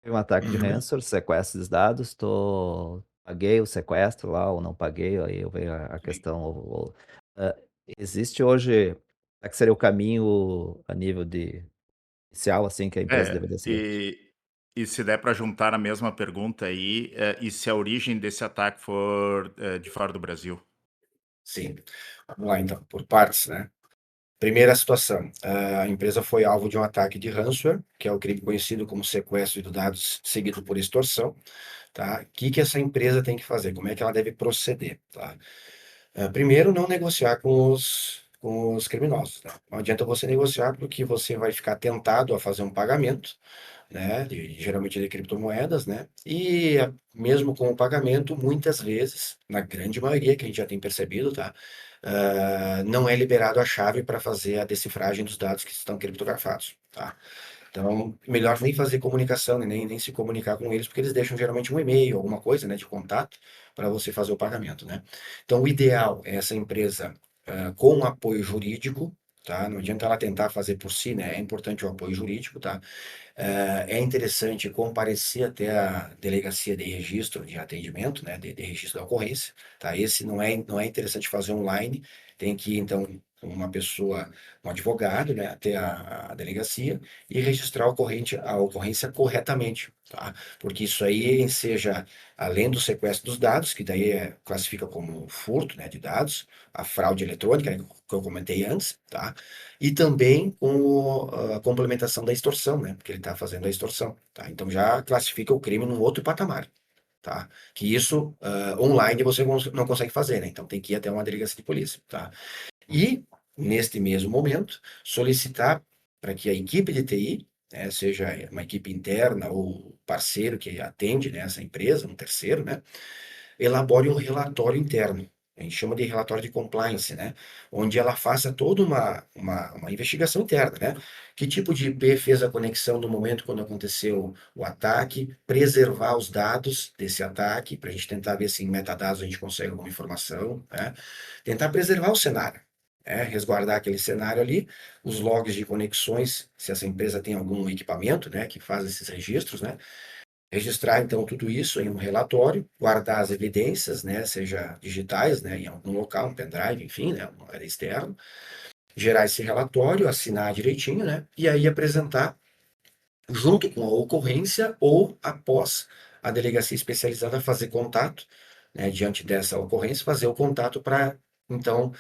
Teve um ataque de Uhum. ransomware, sequestro dos dados, paguei o sequestro lá ou não paguei, aí eu venho a Sim. questão hã, existe hoje qual é que seria o caminho a nível de inicial, assim, que a empresa É, deveria seguir? e se der para juntar na mesma pergunta aí, e se a origem desse ataque for, de fora do Brasil? Sim. Vamos lá então, por partes, né? Primeira situação, a empresa foi alvo de um ataque de ransomware, que é o crime conhecido como sequestro de dados seguido por extorsão, tá? O que que essa empresa tem que fazer? Como é que ela deve proceder, tá? Primeiro, não negociar com os criminosos, né? Não adianta você negociar porque você vai ficar tentado a fazer um pagamento, né? Geralmente de criptomoedas, né? E mesmo com o pagamento, muitas vezes, na grande maioria que a gente já tem percebido, tá? Não é liberado a chave para fazer a decifragem dos dados que estão criptografados, tá? Então, melhor nem fazer comunicação, né, nem se comunicar com eles, porque eles deixam geralmente um e-mail, alguma coisa, né, de contato, para você fazer o pagamento, né? Então, o ideal é essa empresa com apoio jurídico, tá? Não adianta ela tentar fazer por si, né? É importante o apoio jurídico, tá? É interessante comparecer até a delegacia de registro de atendimento, né, de registro da ocorrência, tá? Esse não é interessante fazer online, tem que ir, então, uma pessoa, um advogado, né, até a delegacia e registrar a ocorrência corretamente, tá? Porque isso aí seja, além do sequestro dos dados, que daí classifica como furto, né, de dados, a fraude eletrônica, né, que eu comentei antes, tá? E também com a complementação da extorsão, né? Porque ele está fazendo a extorsão, tá? Então já classifica o crime num outro patamar, tá? Que isso online você não consegue fazer, né? Então tem que ir até uma delegacia de polícia, tá? E neste mesmo momento solicitar para que a equipe de TI, né, seja uma equipe interna ou parceiro que atende, né, essa empresa, um terceiro, né? Elabore um relatório interno. A gente chama de relatório de compliance, né? Onde ela faça toda uma investigação interna, né? Que tipo de IP fez a conexão no momento quando aconteceu o ataque, preservar os dados desse ataque, para a gente tentar ver se em metadados a gente consegue alguma informação, né? Tentar preservar o cenário, né? Resguardar aquele cenário ali, os logs de conexões, se essa empresa tem algum equipamento, né, que faz esses registros, né? Registrar, então, tudo isso em um relatório, guardar as evidências, né, seja digitais, né, em algum local, um pendrive, enfim, né, um lugar externo, gerar esse relatório, assinar direitinho, né, e aí apresentar junto com a ocorrência ou após a delegacia especializada fazer contato, né, diante dessa ocorrência, fazer o contato para então,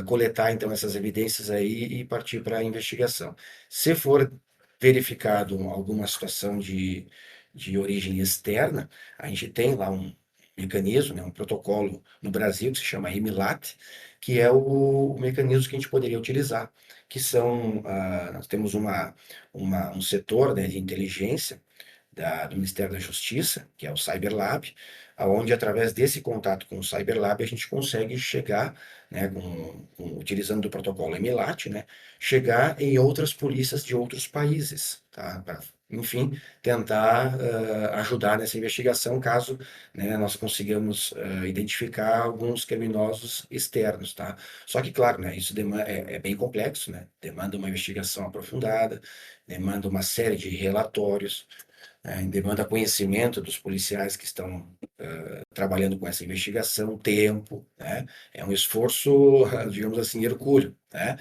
coletar então essas evidências aí e partir para a investigação. Se for verificado alguma situação de origem externa, a gente tem lá um mecanismo, né, um protocolo no Brasil que se chama EMILAT, que é o mecanismo que a gente poderia utilizar, que são, nós temos um setor, né, de inteligência do Ministério da Justiça, que é o CyberLab, aonde através desse contato com o CyberLab a gente consegue chegar, né, utilizando o protocolo EMILAT, né, chegar em outras polícias de outros países, tá? Pra, enfim, tentar ajudar nessa investigação, caso, né, nós consigamos identificar alguns criminosos externos, tá? Só que, claro, né, isso é bem complexo, né? Demanda uma investigação aprofundada, demanda uma série de relatórios, demanda conhecimento dos policiais que estão trabalhando com essa investigação, tempo, né? É um esforço, digamos assim, hercúleo, né?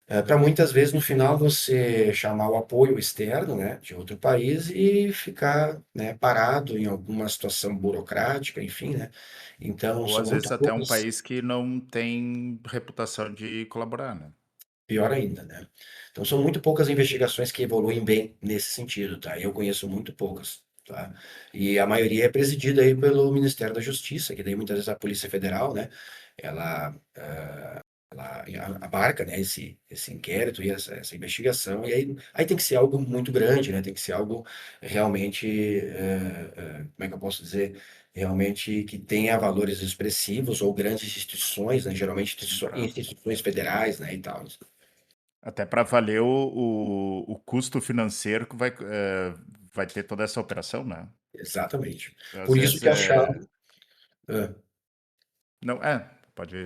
Para muitas vezes, no final, você chamar o apoio externo, né, de outro país e ficar, né, parado em alguma situação burocrática, enfim, né? Então, Ou são às vezes muito até um poucas. país que não tem reputação de colaborar, né? Pior ainda, né? Então são muito poucas investigações que evoluem bem nesse sentido, tá? Eu conheço muito poucas, tá? E a maioria é presidida aí pelo Ministério da Justiça, que daí muitas vezes a Polícia Federal, né? Ela, ela abarca, né, esse inquérito e essa investigação, e aí tem que ser algo muito grande, né? Tem que ser algo realmente, como é que eu posso dizer? Realmente que tenha valores expressivos ou grandes instituições, né? Geralmente Sim, instituições federais, né, e tal. até para valer o custo financeiro que vai ter toda essa operação, né? Exatamente. Às Por isso vezes que a chave, é, não,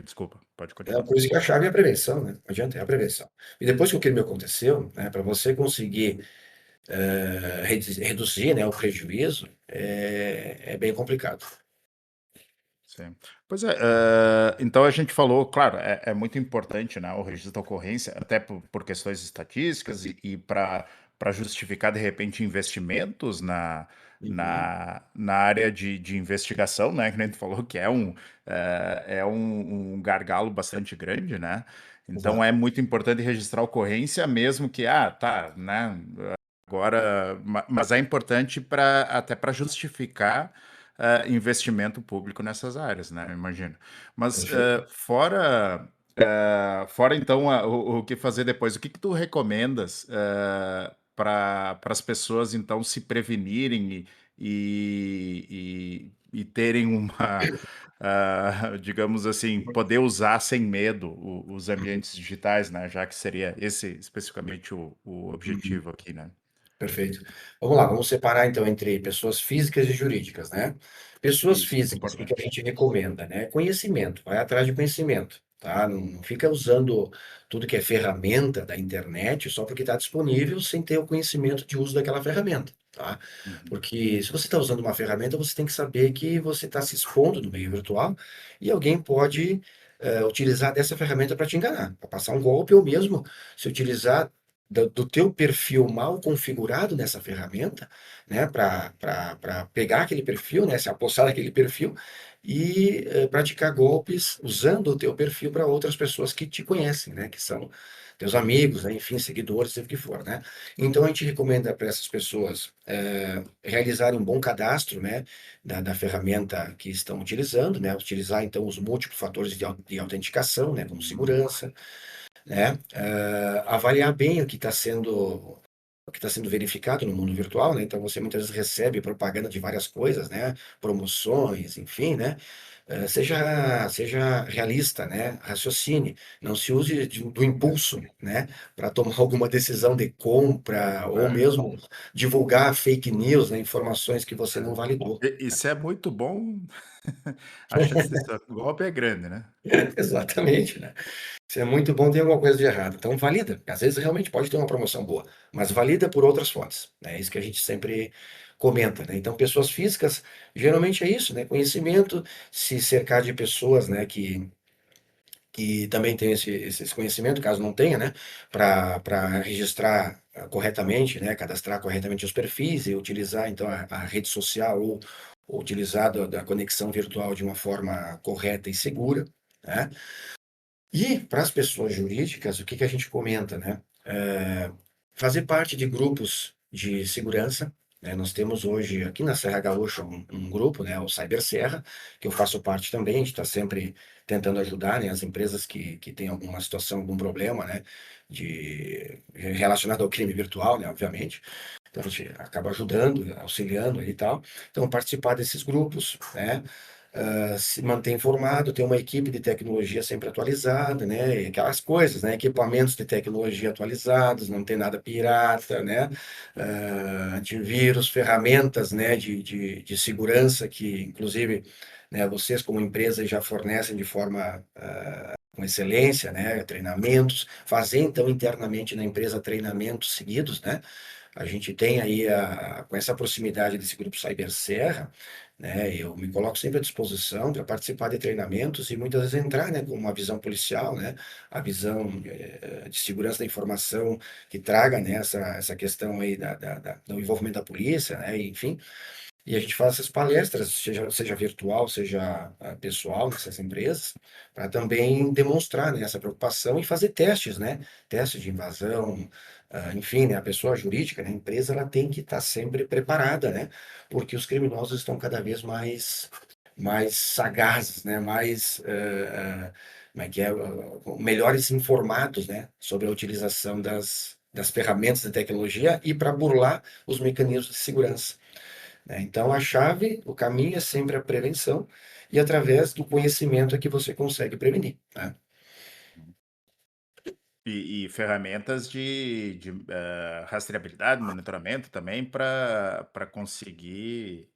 desculpa, pode continuar. por isso que a chave é a prevenção, né? Não adianta, é a prevenção. E depois que o crime aconteceu, né, para você conseguir reduzir, né, o prejuízo, é bem complicado. Sim. Pois é, então a gente falou, claro, é muito importante, né, o registro da ocorrência, até por questões estatísticas e para justificar, de repente, investimentos Uhum. na área de investigação, né, que nem tu falou, que é um gargalo bastante grande, né? Então Exato. é muito importante registrar a ocorrência, mesmo que, tá, né? Agora, mas é importante até para justificar investimento público nessas áreas, né? Eu imagino. Mas Perfeito. fora então o que fazer depois, o que tu recomendas para as pessoas então se prevenirem e terem uma, digamos assim, poder usar sem medo os ambientes digitais, né? Já que seria esse especificamente o Uhum. objetivo aqui, né? Perfeito. Vamos lá, vamos separar então entre pessoas físicas e jurídicas, né? Pessoas Isso, muito físicas, o que que a importante. gente recomenda, né? Conhecimento, vai atrás de conhecimento, tá? Não fica usando tudo que é ferramenta da internet só porque está disponível sem ter o conhecimento de uso daquela ferramenta, tá? Uhum. Porque se você está usando uma ferramenta, você tem que saber que você está se expondo no meio virtual e alguém pode utilizar dessa ferramenta para te enganar, para passar um golpe ou mesmo se utilizar do teu perfil mal configurado nessa ferramenta, né, para pegar aquele perfil, né, se apossar daquele perfil e praticar golpes usando o teu perfil para outras pessoas que te conhecem, né, que são teus amigos, né, enfim, seguidores, seja o que for, né. Então a gente recomenda para essas pessoas realizarem um bom cadastro, né, da ferramenta que estão utilizando, né, utilizar então os múltiplos fatores de autenticação, né, como Uhum. segurança, né? Avaliar bem o que está sendo verificado no mundo virtual, né? Então você muitas vezes recebe propaganda de várias coisas, né? Promoções, enfim, né? Seja realista, né? Raciocine, não se use do impulso, né? Para tomar alguma decisão de compra ou É. mesmo divulgar fake news, né? Informações que você não validou. Isso é muito bom, a chance de ser golpe é grande, né? Exatamente, né? Se é muito bom, tem alguma coisa de errado. Então, valida. Às vezes, realmente pode ter uma promoção boa, mas valida por outras fontes. Né? É isso que a gente sempre comenta. Né? Então, pessoas físicas, geralmente é isso, né? Conhecimento, se cercar de pessoas, né, que também têm esse conhecimento, caso não tenha, né? Para registrar corretamente, né? Cadastrar corretamente os perfis e utilizar, então, a rede social ou utilizar da conexão virtual de uma forma correta e segura. né? E para as pessoas jurídicas, o que que a gente comenta, né? Fazer parte de grupos de segurança, né? Nós temos hoje aqui na Serra Gaúcha um grupo, né? O Cyber Serra, que eu faço parte também. A gente está sempre tentando ajudar, né? As empresas que têm alguma situação, algum problema, né? Relacionado ao crime virtual, né? Obviamente. Então a gente acaba ajudando, auxiliando e tal. Então participar desses grupos, né? Se manter informado, ter uma equipe de tecnologia sempre atualizada, né? E aquelas coisas, né? Equipamentos de tecnologia atualizados, não tem nada pirata, né? Antivírus, ferramentas, né? De segurança que, inclusive, né? Vocês como empresa já fornecem de forma com excelência, né? Treinamentos, fazer então internamente na empresa treinamentos seguidos, né? A gente tem aí, com essa proximidade desse grupo Cyber Serra, né, eu me coloco sempre à disposição para participar de treinamentos e muitas vezes entrar, né, com uma visão policial, né, a visão de segurança da informação que traga, né, essa questão aí do envolvimento da polícia, né, enfim, e a gente faz essas palestras, seja virtual, seja pessoal, nessas empresas, para também demonstrar, né, essa preocupação e fazer testes, né? Testes de invasão, enfim, né, a pessoa jurídica, né, a empresa, ela tem que estar sempre preparada, né? Porque os criminosos estão cada vez mais sagazes, né? Mais, como é que é? Melhores informados, né? Sobre a utilização das ferramentas de tecnologia e para burlar os mecanismos de segurança, né? Então, a chave, o caminho é sempre a prevenção, e através do conhecimento é que você consegue prevenir, né? E ferramentas de rastreabilidade, monitoramento também para conseguir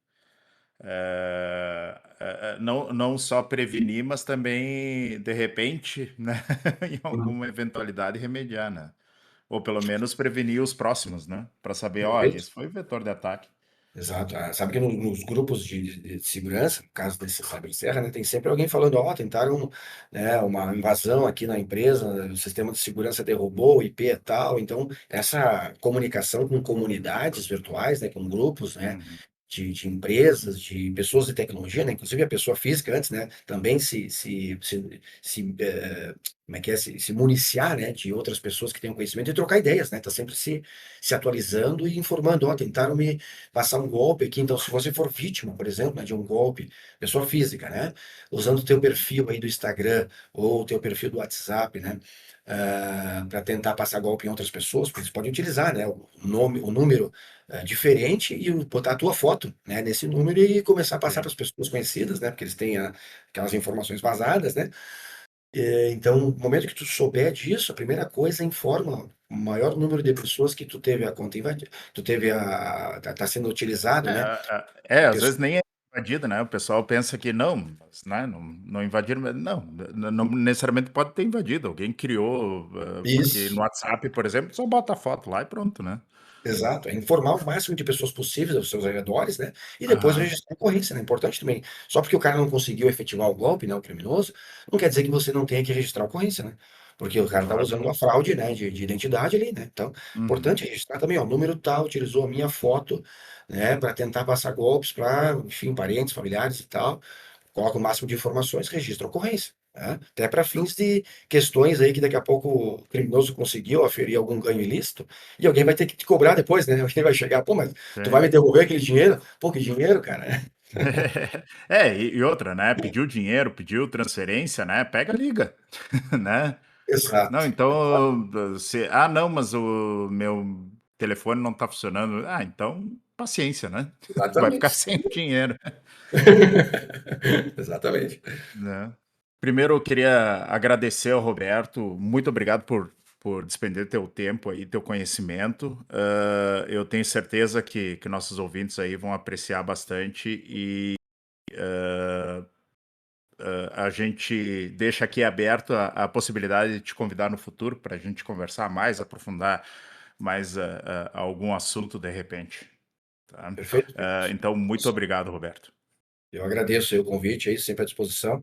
não só prevenir, mas também, de repente, né, em Uhum. alguma eventualidade, remediar, né? Ou pelo menos prevenir os próximos, né? Para saber, ó, Perfeito. esse foi o vetor de ataque. Exato. Sabe que nos grupos de segurança, no caso desse Cyberserra, né, tem sempre alguém falando, ó, tentaram, né, uma invasão aqui na empresa, o sistema de segurança derrubou, o IP e tal. Então, essa comunicação com comunidades virtuais, né, com grupos, né, Uhum. de empresas, de pessoas de tecnologia, né, inclusive a pessoa física antes, né, também como é que é, se municiar, né, de outras pessoas que tenham conhecimento e trocar ideias, né, tá sempre se atualizando e informando, ó, tentaram me passar um golpe aqui. Então, se você for vítima, por exemplo, né, de um golpe, pessoa física, né, usando o teu perfil aí do Instagram ou o teu perfil do WhatsApp, né, para tentar passar golpe em outras pessoas, porque você pode utilizar, né, o nome, o número diferente e botar a tua foto, né, nesse número e começar a passar para Sim. as pessoas conhecidas, né, porque eles têm aquelas informações vazadas, né. Então, no momento que tu souber disso, a primeira coisa, informa o maior número de pessoas que tu teve a conta invadida, tu teve tá sendo utilizado, né, Às vezes nem é invadida, né? O pessoal pensa que não, mas, né, não invadiram, mas não necessariamente pode ter invadido. Alguém criou, porque no isso. WhatsApp, por exemplo, só bota a foto lá e pronto, né? Exato, é informar o máximo de pessoas possíveis aos seus arredores, né, e depois Aham, registrar a ocorrência, né, importante também. Só porque o cara não conseguiu efetivar o golpe, né, o criminoso, não quer dizer que você não tenha que registrar a ocorrência, né, porque o cara tá claro. usando uma fraude, né, de identidade ali, né, então, Uhum. importante registrar também, ó, número tal, utilizou a minha foto, né, para tentar passar golpes para, enfim, parentes, familiares e tal, coloca o máximo de informações, registra a ocorrência, né, até para fins de questões aí que daqui a pouco o criminoso conseguiu aferir algum ganho ilícito e alguém vai ter que te cobrar depois, né? Alguém vai chegar, pô, mas tu vai Sim. me devolver aquele dinheiro? Pô, que dinheiro, cara. E outra, né? Pediu dinheiro, pediu transferência, né? Pega, liga, né? Não, Exato, então, não, mas o meu telefone não tá funcionando. Ah, então, paciência, né? Vai ficar exatamente. sem o dinheiro, Exatamente. né? Primeiro, eu queria agradecer ao Roberto. Muito obrigado por despender teu tempo aí, teu conhecimento. Eu tenho certeza que nossos ouvintes aí vão apreciar bastante e a gente deixa aqui aberto a possibilidade de te convidar no futuro para a gente conversar mais, aprofundar mais algum assunto de repente, tá? Perfeito, Carlos. Então, muito obrigado, Roberto. Eu agradeço aí o convite aí, sempre à disposição,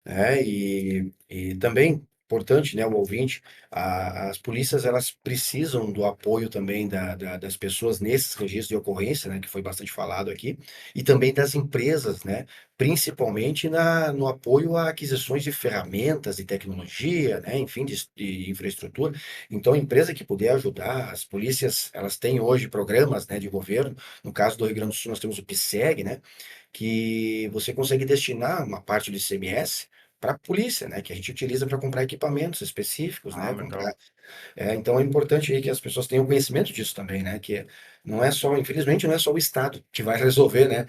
né? E também importante, né, o ouvinte, as polícias elas precisam do apoio também das pessoas nesses registros de ocorrência, né, que foi bastante falado aqui, e também das empresas, né, principalmente no apoio a aquisições de ferramentas de tecnologia, né, enfim, de infraestrutura. Então, a empresa que puder ajudar, as polícias, elas têm hoje programas, né, de governo. No caso do Rio Grande do Sul, nós temos o PSEG, né, que você consegue destinar uma parte do ICMS para a polícia, né, que a gente utiliza para comprar equipamentos específicos, Ah, né, legal. então é importante aí que as pessoas tenham conhecimento disso também, né, que não é só, infelizmente, não é só o Estado que vai resolver, né,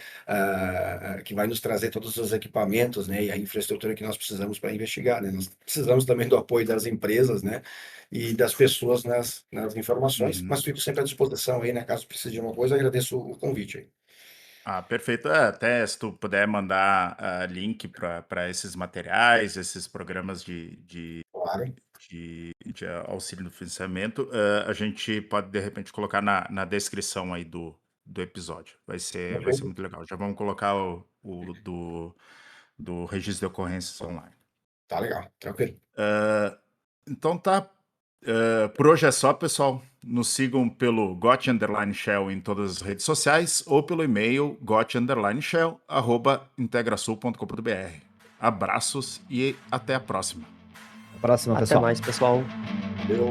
que vai nos trazer todos os equipamentos, né, e a infraestrutura que nós precisamos para investigar, né, nós precisamos também do apoio das empresas, né, e das pessoas nas informações, Uhum. mas fico sempre à disposição aí, né, caso precise de uma coisa, agradeço o convite aí. Ah, perfeito. Até se tu puder mandar link para esses materiais, esses programas Claro, de auxílio no financiamento, a gente pode de repente colocar na descrição aí do episódio. Vai ser perfeito, muito legal. Já vamos colocar o do registro de ocorrências online. tá legal, tranquilo. Então tá. Por hoje é só, pessoal. Nos sigam pelo got_shell em todas as redes sociais ou pelo e-mail got_shell@integrasul.com.br. Abraços e até a próxima. Até a próxima, Até pessoal. mais, pessoal. Valeu.